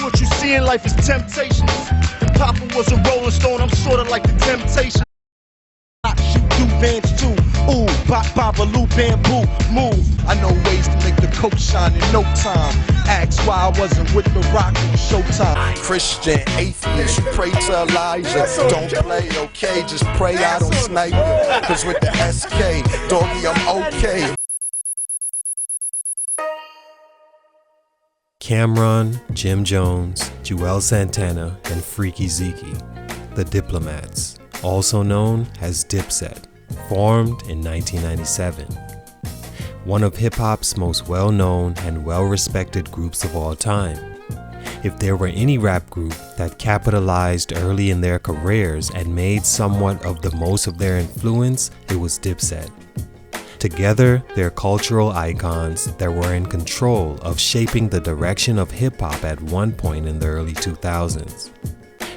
what you see in life is temptations. If Papa was a Rolling Stone, I'm sorta like the Temptation. Shoot do bands too. Ooh, bop bop a loop bamboo move. I know ways to make the coat shine in no time. Ask why I wasn't with the Rock on Showtime. Christian atheist, you pray to Elijah. Don't play, okay? Just pray I don't snipe you. Cause with the SK, doggy, I'm okay. Camron, Jim Jones, Juelz Santana, and Freaky Zeaky, the Diplomats, also known as Dipset, formed in 1997. One of hip-hop's most well-known and well-respected groups of all time. If there were any rap group that capitalized early in their careers and made somewhat of the most of their influence, it was Dipset. Together, they're cultural icons that were in control of shaping the direction of hip-hop at one point in the early 2000s.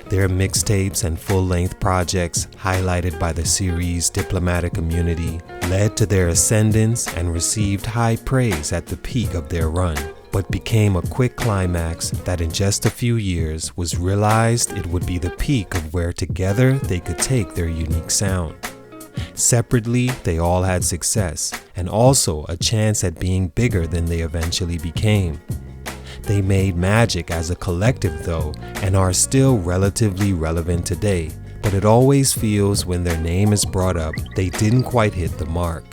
Their mixtapes and full-length projects, highlighted by the series Diplomatic Community, led to their ascendance and received high praise at the peak of their run, but became a quick climax that in just a few years was realized it would be the peak of where together they could take their unique sound. Separately, they all had success, and also a chance at being bigger than they eventually became. They made magic as a collective though, and are still relatively relevant today, but it always feels when their name is brought up, they didn't quite hit the mark.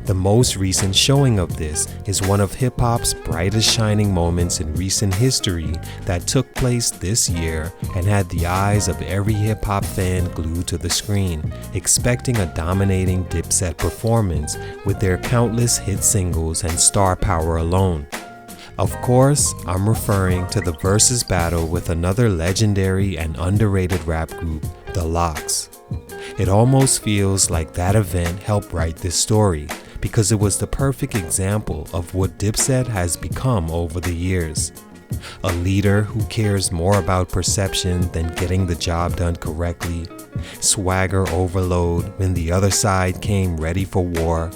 The most recent showing of this is one of hip-hop's brightest shining moments in recent history that took place this year and had the eyes of every hip-hop fan glued to the screen, expecting a dominating Dipset performance with their countless hit singles and star power alone. Of course, I'm referring to the versus battle with another legendary and underrated rap group, The Lox. It almost feels like that event helped write this story, because it was the perfect example of what Dipset has become over the years. A leader who cares more about perception than getting the job done correctly, swagger overload when the other side came ready for war,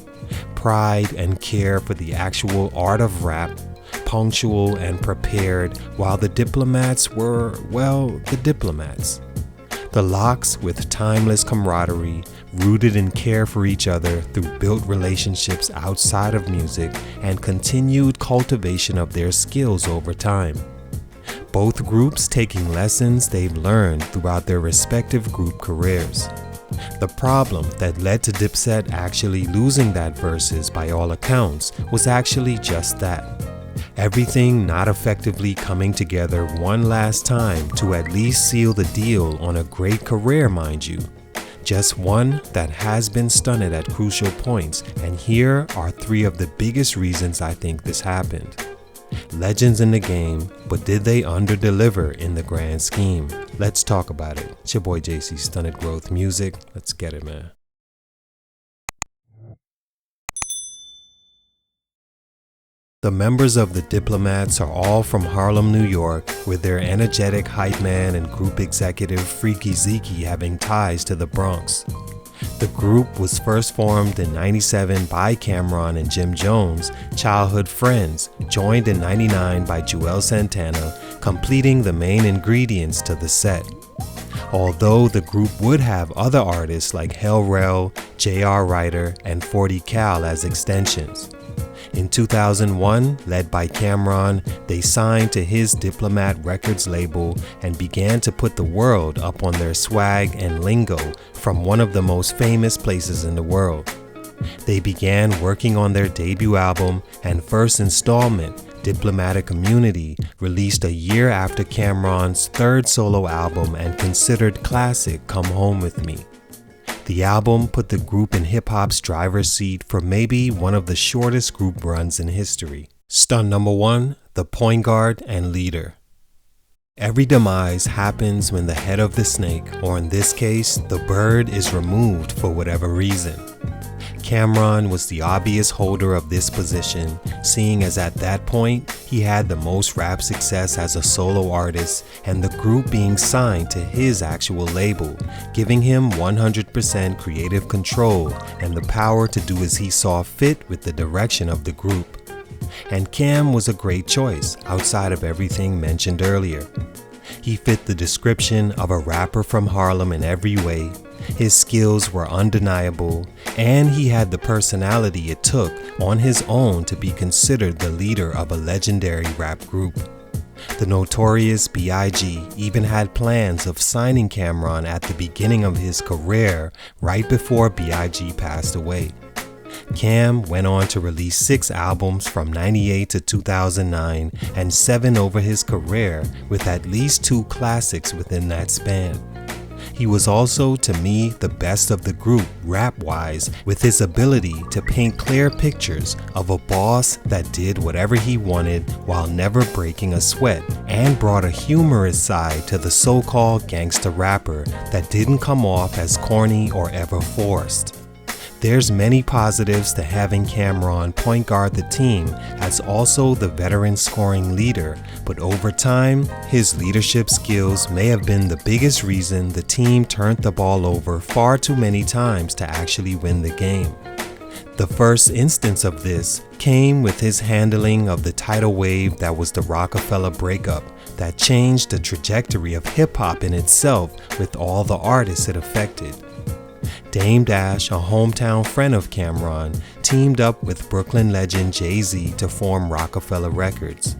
pride and care for the actual art of rap, punctual and prepared, while the Diplomats were, well, the Diplomats. The Lox with timeless camaraderie, rooted in care for each other through built relationships outside of music and continued cultivation of their skills over time. Both groups taking lessons they've learned throughout their respective group careers. The problem that led to Dipset actually losing that versus by all accounts was actually just that. Everything not effectively coming together one last time to at least seal the deal on a great career, mind you. Just one that has been stunted at crucial points, and here are three of the biggest reasons I think this happened. Legends in the game, but did they underdeliver in the grand scheme? Let's talk about it. It's your boy JC, Stunted Growth Music. Let's get it, man. The members of the Diplomats are all from Harlem, New York, with their energetic hype man and group executive Freaky Zeaky having ties to the Bronx. The group was first formed in '97 by Camron and Jim Jones, childhood friends, joined in '99 by Juelz Santana, completing the main ingredients to the set. Although the group would have other artists like Hell Rel, J.R. Ryder, and 40 Cal as extensions. In 2001, led by Camron, they signed to his Diplomat Records label and began to put the world up on their swag and lingo from one of the most famous places in the world. They began working on their debut album and first installment, Diplomatic Community, released a year after Camron's third solo album and considered classic Come Home With Me. The album put the group in hip-hop's driver's seat for maybe one of the shortest group runs in history. Stunt number 1, the point guard and leader. Every demise happens when the head of the snake, or in this case, the bird, is removed for whatever reason. Camron was the obvious holder of this position, seeing as at that point, he had the most rap success as a solo artist and the group being signed to his actual label, giving him 100% creative control and the power to do as he saw fit with the direction of the group. and Cam was a great choice outside of everything mentioned earlier. He fit the description of a rapper from Harlem in every way. His skills were undeniable, and he had the personality it took on his own to be considered the leader of a legendary rap group. The notorious B.I.G. even had plans of signing Camron at the beginning of his career, right before B.I.G. passed away. Cam went on to release 6 albums from 98 to 2009 and 7 over his career, with at least 2 classics within that span. He was also, to me, the best of the group rap-wise, with his ability to paint clear pictures of a boss that did whatever he wanted while never breaking a sweat, and brought a humorous side to the so-called gangsta rapper that didn't come off as corny or ever forced. There's many positives to having Camron point guard the team as also the veteran scoring leader, but over time, his leadership skills may have been the biggest reason the team turned the ball over far too many times to actually win the game. The first instance of this came with his handling of the tidal wave that was the Rockefeller breakup that changed the trajectory of hip-hop in itself with all the artists it affected. Dame Dash, a hometown friend of Camron, teamed up with Brooklyn legend Jay-Z to form Rockefeller Records.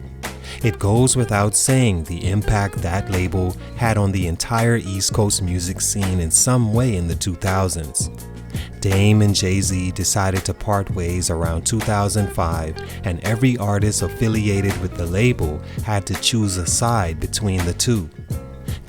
It goes without saying the impact that label had on the entire East Coast music scene in some way in the 2000s. Dame and Jay-Z decided to part ways around 2005, and every artist affiliated with the label had to choose a side between the two.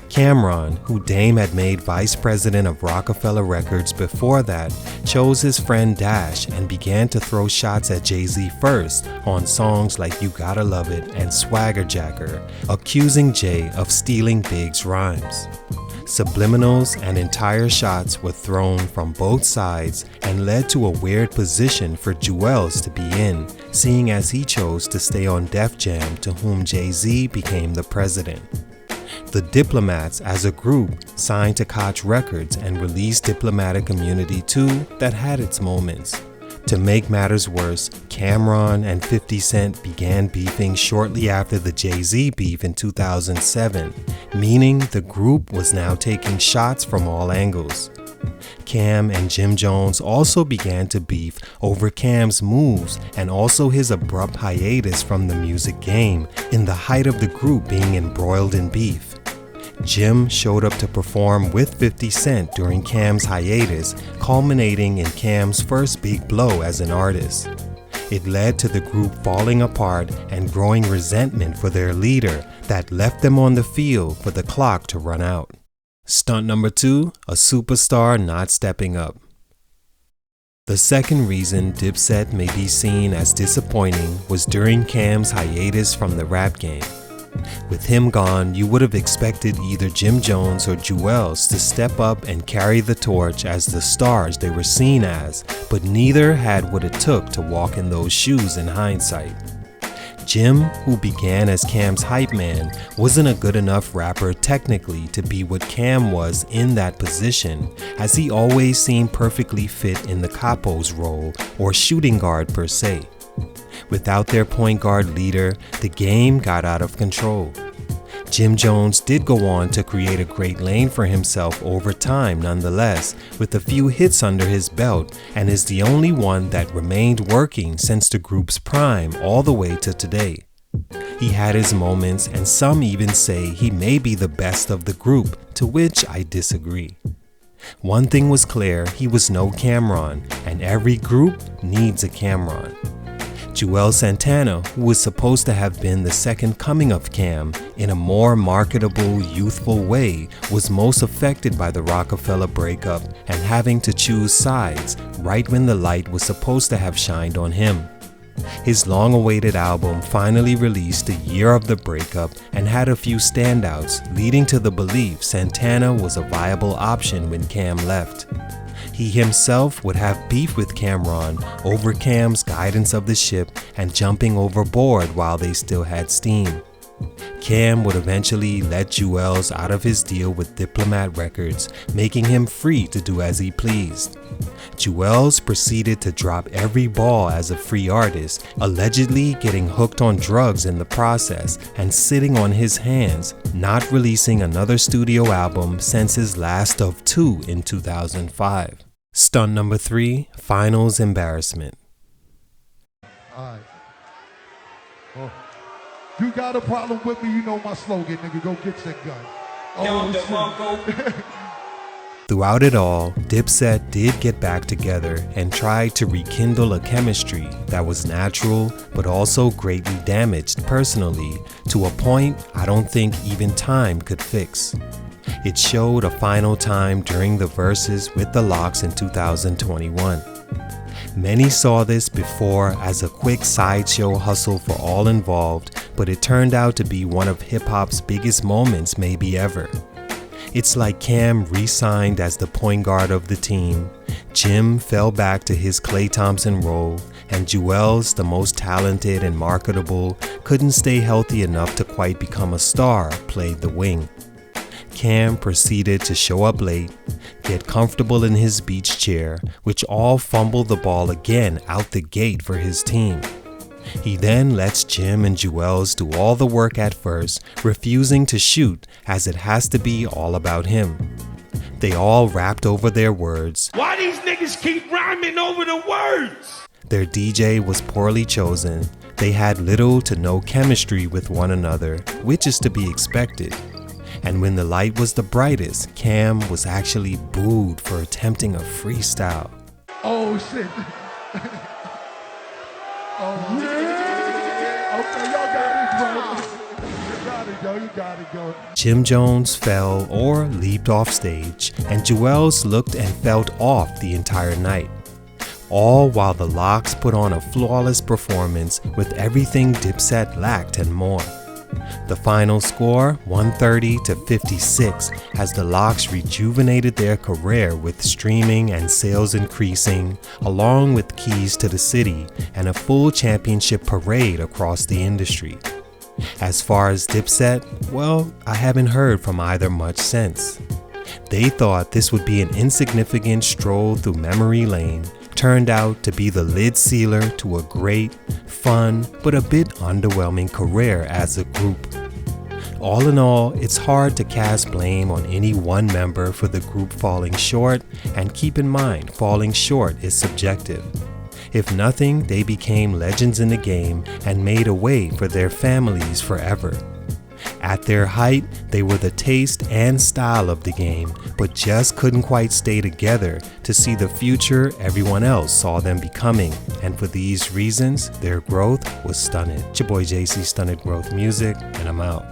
Camron, who Dame had made vice president of Rockefeller Records before that, chose his friend Dash and began to throw shots at Jay-Z first on songs like You Gotta Love It and Swagger Jacker, accusing Jay of stealing Big's rhymes. Subliminals and entire shots were thrown from both sides and led to a weird position for Juelz to be in, seeing as he chose to stay on Def Jam, to whom Jay-Z became the president. The Diplomats as a group signed to Koch Records and released Diplomatic Immunity 2 that had its moments. To make matters worse, Camron and 50 Cent began beefing shortly after the Jay-Z beef in 2007, meaning the group was now taking shots from all angles. Cam and Jim Jones also began to beef over Cam's moves and also his abrupt hiatus from the music game in the height of the group being embroiled in beef. Jim showed up to perform with 50 Cent during Cam's hiatus, culminating in Cam's first big blow as an artist. It led to the group falling apart and growing resentment for their leader that left them on the field for the clock to run out. Stunt number 2, a superstar not stepping up. The second reason Dipset may be seen as disappointing was during Cam's hiatus from the rap game. With him gone, you would have expected either Jim Jones or Juelz to step up and carry the torch as the stars they were seen as, but neither had what it took to walk in those shoes in hindsight. Jim, who began as Cam's hype man, wasn't a good enough rapper technically to be what Cam was in that position, as he always seemed perfectly fit in the capo's role or shooting guard per se. Without their point guard leader, the game got out of control. Jim Jones did go on to create a great lane for himself over time nonetheless, with a few hits under his belt, and is the only one that remained working since the group's prime all the way to today. He had his moments, and some even say he may be the best of the group, to which I disagree. One thing was clear, he was no Camron, and every group needs a Camron. Juelz Santana, who was supposed to have been the second coming of Cam in a more marketable, youthful way, was most affected by the Rockefeller breakup and having to choose sides right when the light was supposed to have shined on him. His long-awaited album finally released the year of the breakup and had a few standouts, leading to the belief Santana was a viable option when Cam left. He himself would have beef with Camron over Cam's guidance of the ship and jumping overboard while they still had steam. Cam would eventually let Juelz out of his deal with Diplomat Records, making him free to do as he pleased. Juelz proceeded to drop every ball as a free artist, allegedly getting hooked on drugs in the process and sitting on his hands, not releasing another studio album since his last of 2 in 2005. Stunt number 3, Finals Embarrassment. Alright. Oh. You got a problem with me, you know my slogan, nigga, go get that gun. Oh, Throughout it all, Dipset did get back together and tried to rekindle a chemistry that was natural but also greatly damaged personally to a point I don't think even time could fix. It showed a final time during the verses with the Lox in 2021. Many saw this before as a quick sideshow hustle for all involved, but it turned out to be one of hip-hop's biggest moments maybe ever. It's like Cam re-signed as the point guard of the team, Jim fell back to his Klay Thompson role, and Juelz, the most talented and marketable, couldn't stay healthy enough to quite become a star, played the wing. Cam proceeded to show up late, get comfortable in his beach chair, which all fumbled the ball again out the gate for his team. He then lets Jim and Juelz do all the work at first, refusing to shoot as it has to be all about him. They all rapped over their words. Why these niggas keep rhyming over the words? Their DJ was poorly chosen. They had little to no chemistry with one another, which is to be expected. And when the light was the brightest, Cam was actually booed for attempting a freestyle. Oh shit. Oh yeah. Okay, y'all got it, bro. You got it, go. Jim Jones fell or leaped off stage, and Juelz looked and felt off the entire night. All while the Lox put on a flawless performance with everything Dipset lacked and more. The final score, 130-56, as the Lox rejuvenated their career with streaming and sales increasing, along with keys to the city and a full championship parade across the industry. As far as Dipset, well, I haven't heard from either much since. They thought this would be an insignificant stroll through memory lane, turned out to be the lid sealer to a great, fun, but a bit underwhelming career as a group. All in all, it's hard to cast blame on any one member for the group falling short, and keep in mind, falling short is subjective. If nothing, they became legends in the game and made a way for their families forever. At their height, they were the taste and style of the game, but just couldn't quite stay together to see the future everyone else saw them becoming, and for these reasons, their growth was stunted. It's your boy JC, Stunted Growth Music, and I'm out.